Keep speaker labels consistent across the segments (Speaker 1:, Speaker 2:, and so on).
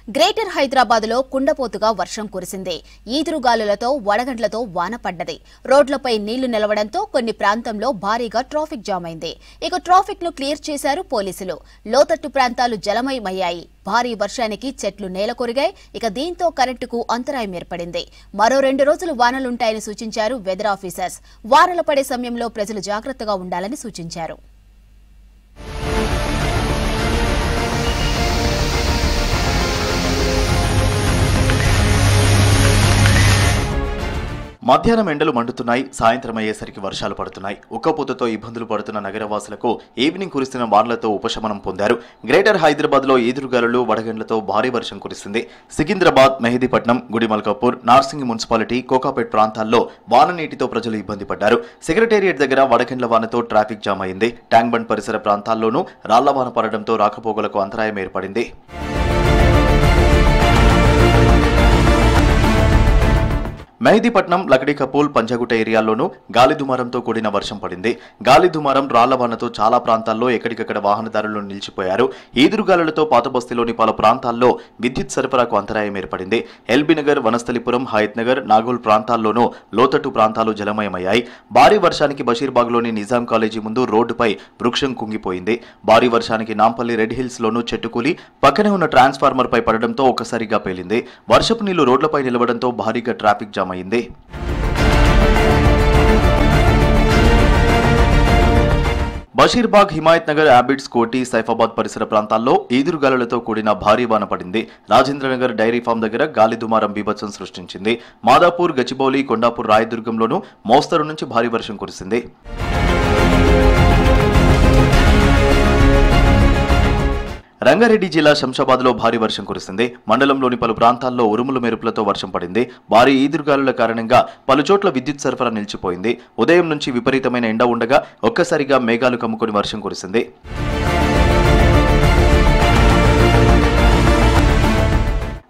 Speaker 1: Greater Hyderabad లో కుండపోతుగా వర్షం కురిసింది. ఈదురుగాలులతో వడగండ్లతో వాన పడ్డది. రోడ్లపై నీళ్లు నిలవడంతో కొన్ని ప్రాంతంలో భారీగా ట్రాఫిక్ జామ్ అయింది. ఇక ట్రాఫిక్ ను క్లియర్ చేశారు పోలీసులు. లోతట్టు ప్రాంతాలు జలమయమయ్యాయి. భారీ వర్షానికి చెట్లు నేలకొరిగాయి. ఇక దీంతో కరెంటుకు అంతరాయం ఏర్పడింది. మరో 2 రోజులు వానలుంటాయని సూచించారు వెదర్ ఆఫీసర్స్. వానలు పడే సమయంలో ప్రజలు జాగ్రత్తగా ఉండాలని సూచించారు.
Speaker 2: మధ్యాహ్నం ఎండలు మండుతున్నాయి. సాయంత్రం అయ్యేసరికి వర్షాలు పడుతున్నాయి. ఉక్కపోతతో ఇబ్బందులు పడుతున్న నగరవాసులకు ఈవినింగ్ కురిసిన వానలతో ఉపశమనం పొందారు. గ్రేటర్ హైదరాబాద్ లో ఈదురుగాలులు వడగండ్లతో భారీ వర్షం కురిసింది. సికింద్రాబాద్, మెహదీపట్నం, గుడిమల్కాపూర్, నార్సింగి మున్సిపాలిటీ, కోకాపేట్ ప్రాంతాల్లో వాన నీటితో ప్రజలు ఇబ్బంది పడ్డారు. సెక్రటేరియట్ దగ్గర వడగండ్ల వానతో ట్రాఫిక్ జామ్ అయింది. ట్యాంక్ బండ్ పరిసర ప్రాంతాల్లోనూ రాళ్ల వాన పడడంతో రాకపోకలకు అంతరాయం ఏర్పడింది. మెహదీపట్నం, లకడీకపూల్, పంజాగుట్ట ఏరియాల్లోనూ గాలి దుమారంతో కూడిన వర్షం పడింది. గాలి దుమారం, రాళ్ల వానతో చాలా ప్రాంతాల్లో ఎక్కడికక్కడ వాహనదారులు నిలిచిపోయారు. ఈదురుగాలులతో పాతబస్తీలోని పలు ప్రాంతాల్లో విద్యుత్ సరఫరాకు అంతరాయం ఏర్పడింది. ఎల్బీనగర్, వనస్థలిపురం, హయత్ నగర్, నాగోల్ ప్రాంతాల్లోనూ లోతట్టు ప్రాంతాలు జలమయమయ్యాయి. భారీ వర్షానికి బషీర్బాగ్లోని నిజాం కాలేజీ ముందు రోడ్డుపై వృక్షం కుంగిపోయింది. భారీ వర్షానికి నాంపల్లి రెడ్ హిల్స్ లోనూ చెట్టు కూలి పక్కనే ఉన్న ట్రాన్స్ఫార్మర్ పై పడడంతో ఒక్కసారిగా పేలింది. వర్షపు నీళ్లు రోడ్లపై నిలవడంతో భారీగా ట్రాఫిక్ జామ్ అయింది. బషీర్బాగ్, హిమాయత్ నగర్, ఆబిడ్స్, కోటి, సైఫాబాద్ పరిసర ప్రాంతాల్లో ఈదురుగాలులతో కూడిన భారీ వాన పడింది. రాజేంద్రనగర్ డైరీ ఫామ్ దగ్గర గాలి దుమారం బీభత్సం సృష్టించింది. మాదాపూర్, గచ్చిబౌలి, కొండాపూర్, రాయదుర్గంలోనూ మోస్తరు నుంచి భారీ వర్షం కురిసింది. రంగారెడ్డి జిల్లా శంషాబాద్ లో భారీ వర్షం కురిసింది. మండలంలోని పలు ప్రాంతాల్లో ఉరుములు మెరుపులతో వర్షం పడింది. భారీ ఈదురుగాలుల కారణంగా పలుచోట్ల విద్యుత్ సరఫరా నిలిచిపోయింది. ఉదయం నుంచి విపరీతమైన ఎండ ఉండగా ఒక్కసారిగా మేఘాలు కమ్ముకొని వర్షం కురిసింది.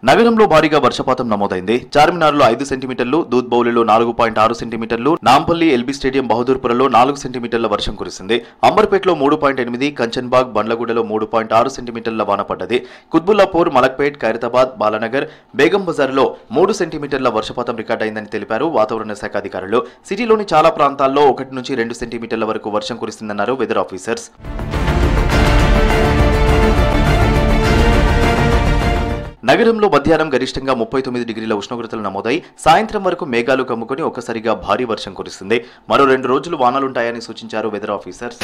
Speaker 2: నగరంలో భారీగా వర్షపాతం నమోదైంది. చార్మినార్లో 5 సెంటీమీటర్లు, దూద్బౌలిలో 4.6 సెంటీమీటర్లు, నాంపల్లి, ఎల్బీ స్టేడియం, బహదూర్పురలో 4 సెంటీమీటర్ల వర్షం కురిసింది. అంబర్పేటలో 3.8, కంచన్బాగ్, బండ్లగూడలో 3.6 సెంటీమీటర్ల వాన పడ్డది. కుత్బుల్లాపూర్, మలక్పేట్, ఖైరతాబాద్, బాలానగర్, బేగం బజార్లో 3 సెంటీమీటర్ల వర్షపాతం రికార్డైందని తెలిపారు వాతావరణ శాఖ అధికారులు. సిటీలోని చాలా ప్రాంతాల్లో 1 నుంచి 2 సెంటీమీటర్ల వరకు వర్షం కురిసిందన్నారు వెదర్ ఆఫీసర్స్. నగరంలో మధ్యాహ్నం గరిష్టంగా 39 డిగ్రీల ఉష్ణోగ్రతలు నమోదై సాయంత్రం వరకు మేఘాలు కమ్ముకొని ఒక్కసారిగా భారీ వర్షం కురిసింది. మరో 2 రోజులు వానలుంటాయని సూచించారు వెదర్ ఆఫీసర్స్.